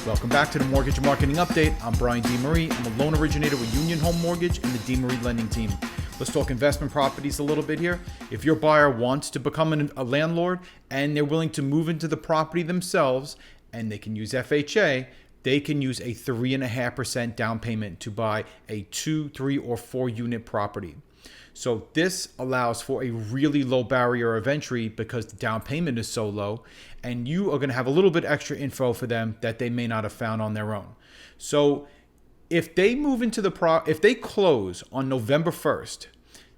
Welcome back to the Mortgage Marketing Update. I'm Brian DeMarie. I'm a loan originator with Union Home Mortgage and the DeMarie lending team. Let's talk investment properties a little bit here. If your buyer wants to become a landlord and they're willing to move into the property themselves and they can use FHA, they can use a 3.5% down payment to buy a 2, 3, or 4 unit property. So this allows for a really low barrier of entry because the down payment is so low, and you are going to have a little bit extra info for them that they may not have found on their own. So if they move into if they close on November 1st,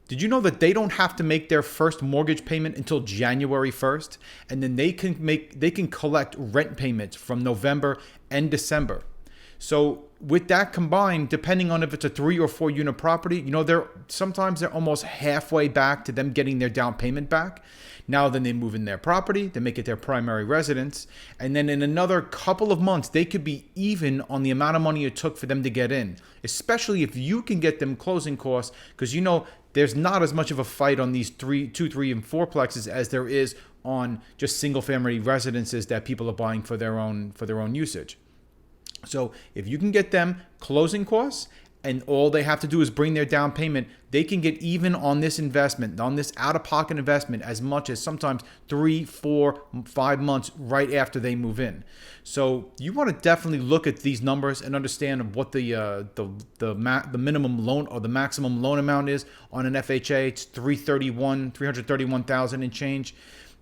did you know that they don't have to make their first mortgage payment until January 1st? And then they can collect rent payments from November and December. So with that combined, depending on if it's a 3 or 4 unit property, sometimes they're almost halfway back to them getting their down payment back. Now then they move in their property, they make it their primary residence, and then in another couple of months, they could be even on the amount of money it took for them to get in, especially if you can get them closing costs, because there's not as much of a fight on these 2, 3, and 4 plexes as there is on just single family residences that people are buying for their own usage. So if you can get them closing costs and all they have to do is bring their down payment, they can get even on this investment, on this out-of-pocket investment, as much as sometimes 3, 4, 5 months right after they move in. So you want to definitely look at these numbers and understand what the minimum loan or the maximum loan amount is on an FHA. It's $331,000 and change.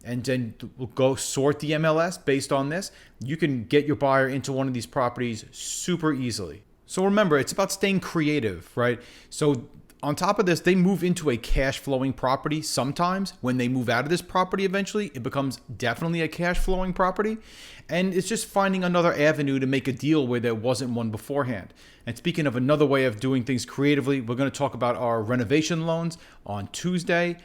And then we'll go sort the MLS based on this. You can get your buyer into one of these properties super easily. So remember, it's about staying creative, right? So on top of this, they move into a cash flowing property. Sometimes when they move out of this property, eventually it becomes definitely a cash flowing property. And it's just finding another avenue to make a deal where there wasn't one beforehand. And speaking of another way of doing things creatively, we're going to talk about our renovation loans on Tuesday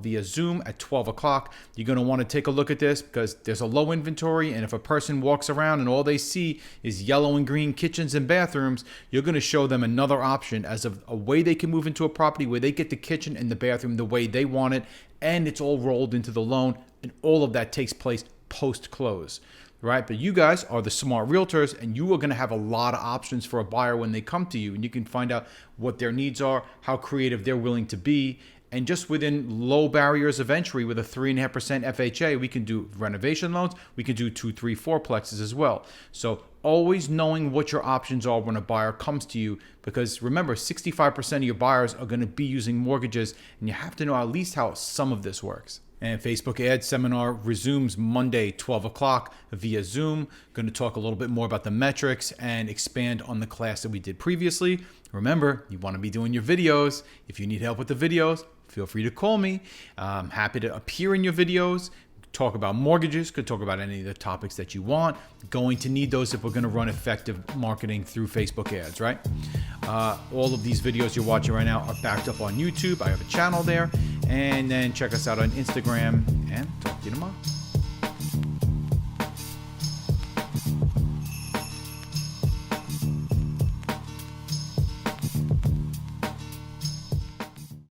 via Zoom at 12 o'clock. You're going to want to take a look at this because there's a low inventory. And if a person walks around and all they see is yellow and green kitchens and bathrooms, you're going to show them another option as a way they can move into a property where they get the kitchen and the bathroom the way they want it. And it's all rolled into the loan. And all of that takes place post-close. Right? But you guys are the smart realtors, and you are going to have a lot of options for a buyer when they come to you, and you can find out what their needs are, how creative they're willing to be. And just within low barriers of entry with a 3.5% FHA, we can do renovation loans. We can do 2, 3, 4 plexes as well. So always knowing what your options are when a buyer comes to you, because remember, 65% of your buyers are going to be using mortgages, and you have to know at least how some of this works. And Facebook ad seminar resumes Monday, 12 o'clock via Zoom. Going to talk a little bit more about the metrics and expand on the class that we did previously. Remember, you want to be doing your videos. If you need help with the videos, feel free to call me. I'm happy to appear in your videos, talk about mortgages, could talk about any of the topics that you want. Going to need those if we're going to run effective marketing through Facebook ads, right? All of these videos you're watching right now are backed up on YouTube. I have a channel there. And then check us out on Instagram, and talk to you tomorrow.